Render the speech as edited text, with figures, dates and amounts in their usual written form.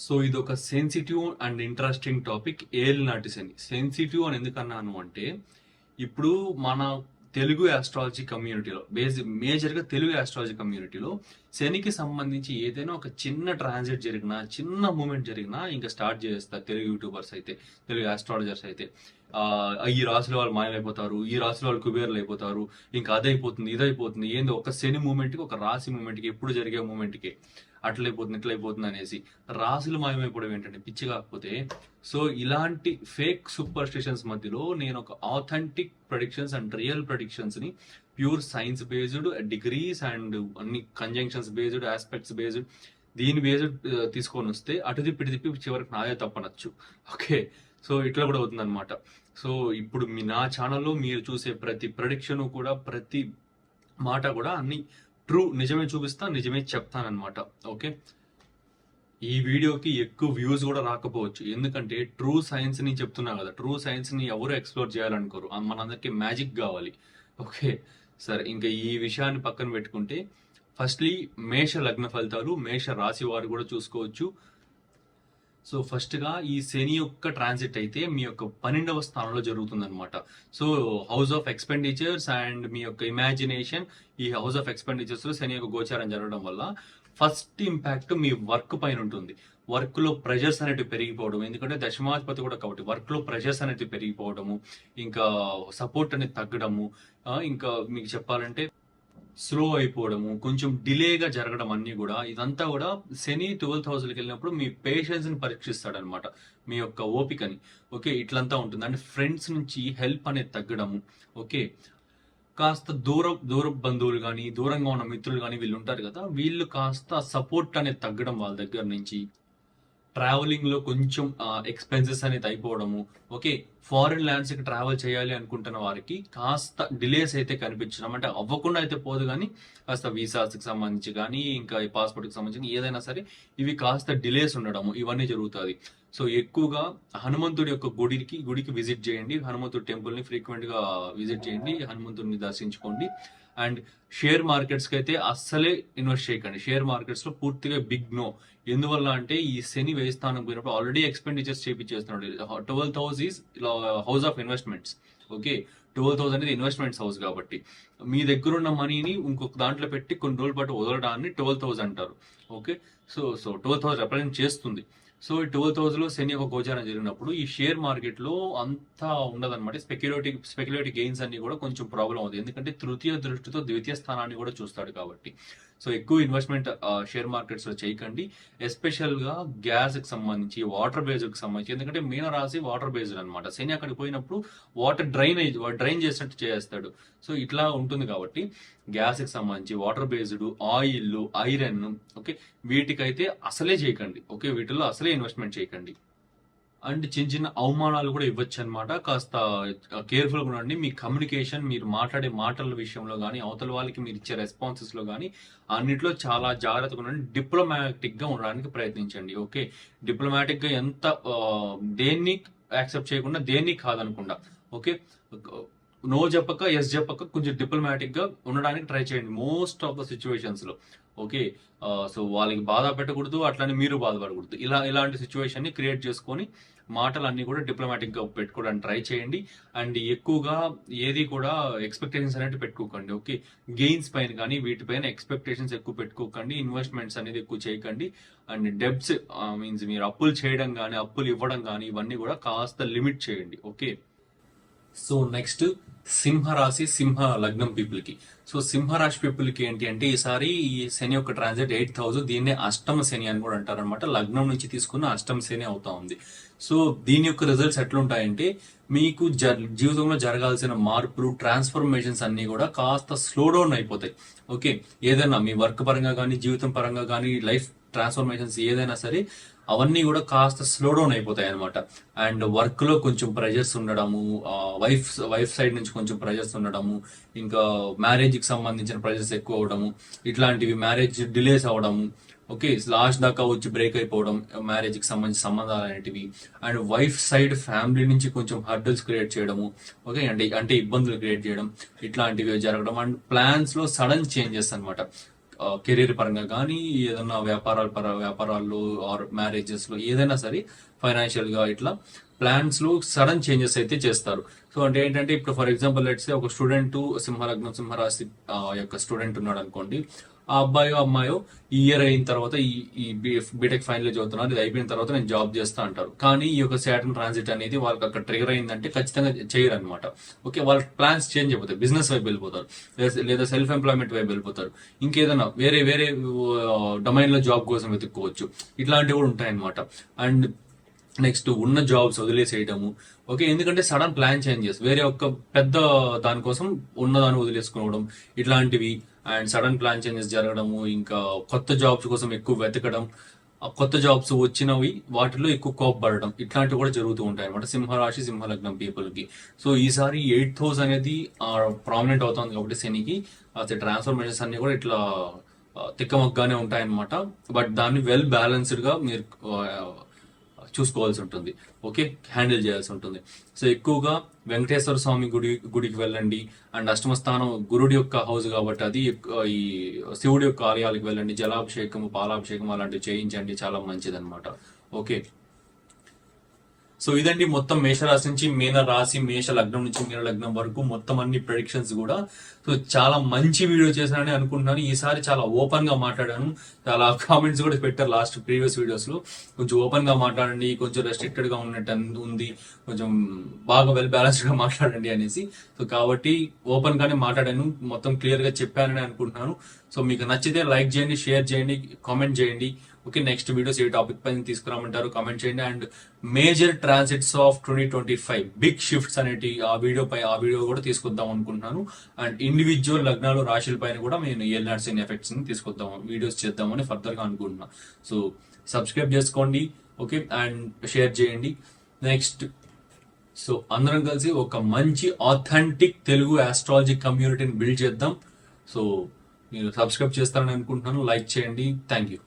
So ఇది ఒక sensitive and interesting topic. ఏలినాటి శని. సెన్సిటివ్ అని ఎందుకన్నాను అంటే, ఇప్పుడు మన తెలుగు ఆస్ట్రాలజీ కమ్యూనిటీలో మేజర్గా తెలుగు ఆస్ట్రాలజీ కమ్యూనిటీలో శనికి సంబంధించి ఏదైనా ఒక చిన్న ట్రాన్సిట్ జరిగినా, చిన్న మూమెంట్ జరిగినా ఇంకా స్టార్ట్ చేస్తారు తెలుగు యూట్యూబర్స్ అయితే, తెలుగు ఆస్ట్రాలజర్స్ అయితే. ఈ రాశుల వాళ్ళు మాయమైపోతారు, ఈ రాశుల వాళ్ళు కుబేర్లు అయిపోతారు, ఇంకా అదైపోతుంది ఇదైపోతుంది, ఏంది ఒక శని మూమెంట్కి, ఒక రాశి మూమెంట్కి, ఎప్పుడు జరిగే మూమెంట్కి అట్లయిపోతుంది ఇట్లయిపోతుంది అనేసి రాశులు మాయమైపోవడం ఏంటంటే పిచ్చి కాకపోతే. సో ఇలాంటి ఫేక్ సూపర్ స్టిషన్స్ మధ్యలో నేను ఒక authentic predictions and real predictions ని pure science based, degrees and అన్ని కంజంక్షన్స్ బేస్డ్, ఆస్పెక్ట్స్ బేస్డ్, దీని బేస్డ్ తీసుకొని వస్తే అటు తిప్పి తిప్పి చివరికి నాదే తప్పనొచ్చు. ఓకే, సో ఇట్లా కూడా అవుతుంది అనమాట. సో ఇప్పుడు నా ఛానల్లో మీరు చూసే ప్రతి ప్రొడిక్షన్ కూడా, ప్రతి మాట కూడా అన్ని ట్రూ, నిజమే చూపిస్తా, నిజమే చెప్తానమాట. ఓకే, ఈ వీడియోకి ఎక్కువ వ్యూస్ కూడా రాకపోవచ్చు, ఎందుకంటే ట్రూ సైన్స్ ని చెప్తున్నా కదా. ట్రూ సైన్స్ ని ఎవరు ఎక్స్ప్లోర్ చేయాలనుకోరు, మనందరికి మ్యాజిక్ కావాలి. ఓకే, సరే, ఇంకా ఈ విషయాన్ని పక్కన పెట్టుకుంటే, ఫస్ట్లీ మేష లగ్న ఫలితాలు, మేష రాశి వారు కూడా చూసుకోవచ్చు. సో ఫస్ట్ గా ఈ శని యొక్క ట్రాన్సిట్ అయితే మీ యొక్క 12వ స్థానంలో జరుగుతుంది అనమాట. So house of expenditures and మీ యొక్క ఇమాజినేషన్, ఈ హౌస్ ఆఫ్ ఎక్స్పెండిచర్స్ లో శని యొక్క గోచారం జరగడం వల్ల ఫస్ట్ ఇంపాక్ట్ మీ వర్క్ పైన ఉంటుంది. వర్క్ లో ప్రెషర్స్ అనేవి పెరిగిపోవడం, ఎందుకంటే దశమాధిపతి కూడా కాబట్టి వర్క్ లో ప్రెషర్స్ అనేది పెరిగిపోవడము, ఇంకా సపోర్ట్ అనేది తగ్గడము, ఇంకా మీకు చెప్పాలంటే స్లో అయిపోవడము, కొంచెం డిలేగా జరగడం, అన్ని కూడా ఇదంతా కూడా శని 12th హౌస్కి వెళ్ళినప్పుడు మీ పేషెన్స్ ని పరీక్షిస్తాడు అనమాట, మీ యొక్క ఓపికని. ఓకే, ఇట్లంతా ఉంటుంది. అండ్ ఫ్రెండ్స్ నుంచి హెల్ప్ అనేది తగ్గడము. ఓకే, కాస్త దూర బంధువులు కానీ, దూరంగా ఉన్న మిత్రులు కానీ వీళ్ళు ఉంటారు కదా, వీళ్ళు కాస్త సపోర్ట్ అనేది తగ్గడం వాళ్ళ దగ్గర నుంచి. ట్రావెలింగ్ లో కొంచెం ఎక్స్పెన్సెస్ అనేది అయిపోవడము. ఓకే, ఫారిన్ ల్యాండ్స్ కి ట్రావెల్ చేయాలి అనుకుంటున్న వారికి కాస్త డిలేస్ అయితే కనిపించడం, అంటే అవ్వకుండా అయితే పోదు కానీ కాస్త వీసాస్ కి సంబంధించి కానీ, ఇంకా ఈ పాస్పోర్ట్ కి సంబంధించి ఏదైనా సరే ఇవి కాస్త డిలేస్ ఉండడము, ఇవన్నీ జరుగుతుంది. సో ఎక్కువగా హనుమంతుడి యొక్క గుడికి విజిట్ చేయండి, హనుమంతుడి టెంపుల్ ని ఫ్రీక్వెంట్ గా విజిట్ చేయండి, హనుమంతుడిని దర్శించుకోండి. అండ్ షేర్ మార్కెట్స్ కి అయితే అస్సలే ఇన్వెస్ట్ చేయకండి. షేర్ మార్కెట్స్ లో పూర్తిగా బిగ్ నో. ఎందువల్ల అంటే ఈ శని వ్యయ స్థానం పోయినప్పుడు ఆల్రెడీ ఎక్స్పెండిచర్స్ చేపించేస్తున్నాడు. 12th house is house of investments. Okay, 12th house అనేది ఇన్వెస్ట్మెంట్స్ హౌస్ కాబట్టి మీ దగ్గర ఉన్న మనీని ఇంకొక దాంట్లో పెట్టి కొన్ని రోజుల పాటు వదలడాన్ని 12th హౌస్ అంటారు. Okay, so 12th house represent చేస్తుంది. సో ఈ 12th హౌస్ లో శని ఒక గోచారం జరిగినప్పుడు ఈ షేర్ మార్కెట్ లో అంతా ఉండదన్నమాట. స్పెక్యులేటివ్ గెయిన్స్ అన్ని కూడా కొంచెం ప్రాబ్లం అవుతుంది, ఎందుకంటే తృతీయ దృష్టితో ద్వితీయ స్థానాన్ని కూడా చూస్తాడు కాబట్టి. సో ఎక్కువ ఇన్వెస్ట్మెంట్ షేర్ మార్కెట్స్ లో చేయకండి. ఎస్పెషల్ గా గ్యాస్ కి సంబంధించి, వాటర్ బేస్డ్ కి సంబంధించి, ఎందుకంటే మీన రాశి వాటర్ బేస్డ్ అనమాట. శని అక్కడికి పోయినప్పుడు వాటర్ డ్రైన్ చేసినట్టు చేస్తాడు. సో ఇట్లా ఉంటుంది కాబట్టి గ్యాస్ కి సంబంధించి, water based, oil, iron, okay, వీటికైతే అసలే చేయకండి. ఓకే, వీటిల్లో అసలే ఇన్వెస్ట్మెంట్ చేయకండి. అండ్ చిన్న చిన్న అవమానాలు కూడా ఇవ్వచ్చు అనమాట. కాస్త కేర్ఫుల్ గా ఉండండి. మీ కమ్యూనికేషన్, మీరు మాట్లాడే మాటల విషయంలో కానీ, అవతల వాళ్ళకి మీరు ఇచ్చే రెస్పాన్సెస్ లో కానీ అన్నిట్లో చాలా జాగ్రత్తగా ఉండండి. డిప్లొమాటిక్ గా ఉండడానికి ప్రయత్నించండి. ఓకే, డిప్లొమాటిక్ గా ఎంత దేన్ని యాక్సెప్ట్ చేయకుండా, దేన్ని కాదనకుండా, ఓకే, నో చెప్పక ఎస్ చెప్పక కొంచెం డిప్లొమాటిక్ గా ఉండడానికి ట్రై చేయండి మోస్ట్ ఆఫ్ ద సిచ్యువేషన్స్ లో. ఓకే, సో వాళ్ళకి బాధ పెట్టకూడదు, అట్లానే మీరు బాధపడకూడదు. ఇలాంటి సిచ్యువేషన్ ని క్రియేట్ చేసుకొని మాటలు అన్ని కూడా డిప్లొమాటిక్ గా పెట్టుకోవడానికి ట్రై చేయండి. అండ్ ఎక్కువగా ఏది కూడా ఎక్స్పెక్టేషన్స్ అనేది పెట్టుకోకండి. ఓకే, గెయిన్స్ పైన కానీ వీటిపైన ఎక్స్పెక్టేషన్స్ ఎక్కువ పెట్టుకోకండి. ఇన్వెస్ట్మెంట్స్ అనేది ఎక్కువ చేయకండి. అండ్ డెబ్ట్స్ మీన్స్ మీరు అప్పులు చేయడం కానీ, అప్పులు ఇవ్వడం కానీ, ఇవన్నీ కూడా కాస్త లిమిట్ చేయండి. ఓకే, సో నెక్స్ట్ సింహరాశి, సింహ లగ్నం పీపుల్ కి. సో సింహరాశి పీపుల్ కి ఏంటి అంటే, ఈసారి ఈ శని యొక్క ట్రాన్సిట్ 8th హౌస్, దీన్నే అష్టమ శని అని కూడా అంటారు అనమాట. లగ్నం నుంచి తీసుకున్న అష్టమ శని అవుతా ఉంది. సో దీని యొక్క రిజల్ట్స్ ఎట్లుంటాయంటే, మీకు జీవితంలో జరగాల్సిన మార్పులు, ట్రాన్స్ఫర్మేషన్స్ అన్ని కూడా కాస్త స్లో డౌన్ అయిపోతాయి. ఓకే, ఏదైనా మీ వర్క్ పరంగా కానీ, జీవితం పరంగా కానీ, లైఫ్ ట్రాన్స్ఫర్మేషన్స్ ఏదైనా సరే అవన్నీ కూడా కాస్త స్లో డౌన్ అయిపోతాయి అనమాట. అండ్ వర్క్ లో కొంచెం ప్రెజర్స్ ఉండడము, వైఫ్ సైడ్ నుంచి కొంచెం ప్రెజర్స్ ఉండడము, ఇంకా మ్యారేజ్ కి సంబంధించిన ప్రెజర్స్ ఎక్కువ అవడము, ఇట్లాంటివి, మ్యారేజ్ డిలేస్ అవడము. ఓకే, లాస్ట్ దాకా వచ్చి బ్రేక్ అయిపోవడం, మ్యారేజ్ కి సంబంధించిన సంబంధాలు అనేటివి. అండ్ వైఫ్ సైడ్ ఫ్యామిలీ నుంచి కొంచెం హర్డల్స్ క్రియేట్ చేయడము. ఓకే, అంటే ఇబ్బందులు క్రియేట్ చేయడం, ఇట్లాంటివి జరగడం. అండ్ ప్లాన్స్ లో సడన్ చేంజెస్ అనమాట. కెరీర్ పరంగా కానీ ఏదైనా వ్యాపారాల్లో ఆర్ మ్యారేజెస్ లో ఏదైనా సరే ఫైనాన్షియల్ గా ఇట్లా ప్లాన్స్ లో సడన్ చేంజెస్ అయితే చేస్తారు. సో అంటే ఏంటంటే ఇప్పుడు ఫర్ ఎగ్జాంపుల్ లెట్స్ ఒక స్టూడెంట్ సింహలగ్నం సింహరాశి యొక్క స్టూడెంట్ ఉన్నాడు అనుకోండి. ఆ అబ్బాయో అమ్మాయో ఈ ఇయర్ అయిన తర్వాత ఈ బీటెక్ ఫైనల్ చదువుతున్నారు, ఇది అయిపోయిన తర్వాత నేను జాబ్ చేస్తా అంటారు. కానీ ఈ యొక్క సాటర్న్ ట్రాన్సిట్ అనేది వాళ్ళకి అక్కడ ట్రిగర్ అయిందంటే ఖచ్చితంగా చేయరు అనమాట. ఓకే, వాళ్ళ ప్లాన్స్ చేంజ్ అయిపోతాయి, బిజినెస్ వైపు వెళ్ళిపోతారు, లేదా సెల్ఫ్ ఎంప్లాయ్మెంట్ వైపు వెళ్ళిపోతారు, ఇంకేదైనా వేరే వేరే డొమైన్ లో జాబ్ కోసం వెతుక్కోవచ్చు. ఇట్లాంటివి కూడా ఉంటాయన్నమాట. అండ్ నెక్స్ట్ ఉన్న జాబ్స్ వదిలేసేయడము. ఓకే, ఎందుకంటే సడన్ ప్లాన్ చేంజెస్, వేరే ఒక పెద్ద దానికోసం ఉన్నదాన్ని వదిలేసుకోవడం ఇట్లాంటివి, అండ్ సడన్ ప్లాన్ చేంజెస్ జరగడము, ఇంకా కొత్త జాబ్స్ కోసం ఎక్కువ వెతకడం, ఆ కొత్త జాబ్స్ వచ్చినవి వాటిలో ఎక్కువ కోపపడడం, ఇట్లాంటివి కూడా జరుగుతూ ఉంటాయి అనమాట సింహరాశి సింహలగ్నం పీపుల్ కి. సో ఈసారి 8th హౌస్ అనేది ప్రామినెంట్ అవుతుంది కాబట్టి శనికి ట్రాన్స్ఫర్మేషన్స్ అన్ని కూడా ఇట్లా తిక్కమగ్గానే ఉంటాయన్నమాట. బట్ దాన్ని వెల్ బ్యాలెన్స్డ్ గా మీరు చూసుకోవాల్సి ఉంటుంది. ఓకే, హ్యాండిల్ చేయాల్సి ఉంటుంది. సో ఎక్కువగా వెంకటేశ్వర స్వామి గుడికి వెళ్ళండి. అండ్ అష్టమ స్థానం గురుడి యొక్క హౌస్ కాబట్టి అది ఈ శివుడి యొక్క ఆలయాలకు వెళ్ళండి. జలాభిషేకము పాలాభిషేకం అలాంటివి చేయించండి, చాలా మంచిది అనమాట. ఓకే, సో ఇదండి మొత్తం మేషరాశి నుంచి మీన రాశి, మేష లగ్నం నుంచి మీన లగ్నం వరకు మొత్తం అన్ని ప్రెడిక్షన్స్ కూడా. సో చాలా మంచి వీడియో చేశానని అనుకుంటున్నాను. ఈసారి చాలా ఓపెన్ గా మాట్లాడాను. చాలా కామెంట్స్ కూడా పెట్టారు లాస్ట్ ప్రీవియస్ వీడియోస్ లో, కొంచెం ఓపెన్ గా మాట్లాడండి, కొంచెం రెస్ట్రిక్టెడ్ గా ఉన్నట్టు ఉంది, కొంచెం బాగా వెల్ బ్యాలెన్స్డ్ గా మాట్లాడండి అనేసి. సో కాబట్టి ఓపెన్ గానే మాట్లాడాను, మొత్తం క్లియర్ గా చెప్పానని అనుకుంటున్నాను. సో మీకు నచ్చితే లైక్ చేయండి, షేర్ చేయండి, కామెంట్ చేయండి. ఓకే, నెక్స్ట్ వీడియోస్ ఏ టాపిక్ పైన తీసుకురామంటారు కామెంట్ చేయండి. And major transits of 2025 big shifts అనేటి ఆ వీడియో కూడా తీసుకొద్దాం అనుకుంటున్నాను. అండ్ ఇండివిజువల్ లగ్నాలు రాశుల పైన కూడా నేను ఏలినాటి శని ఎఫెక్ట్స్ ని తీసుకొద్దాం, వీడియోస్ చేద్దామని ఫర్దర్ గా అనుకుంటున్నా. సో సబ్స్క్రైబ్ చేసుకోండి, ఓకే, అండ్ షేర్ చేయండి. నెక్స్ట్ సో అందరం కలిసి ఒక మంచి ఆథెంటిక్ తెలుగు ఆస్ట్రాలజీ కమ్యూనిటీని బిల్డ్ చేద్దాం. సో మీరు సబ్స్క్రైబ్ చేస్తారని అనుకుంటున్నాను, లైక్ చేయండి. Thank you.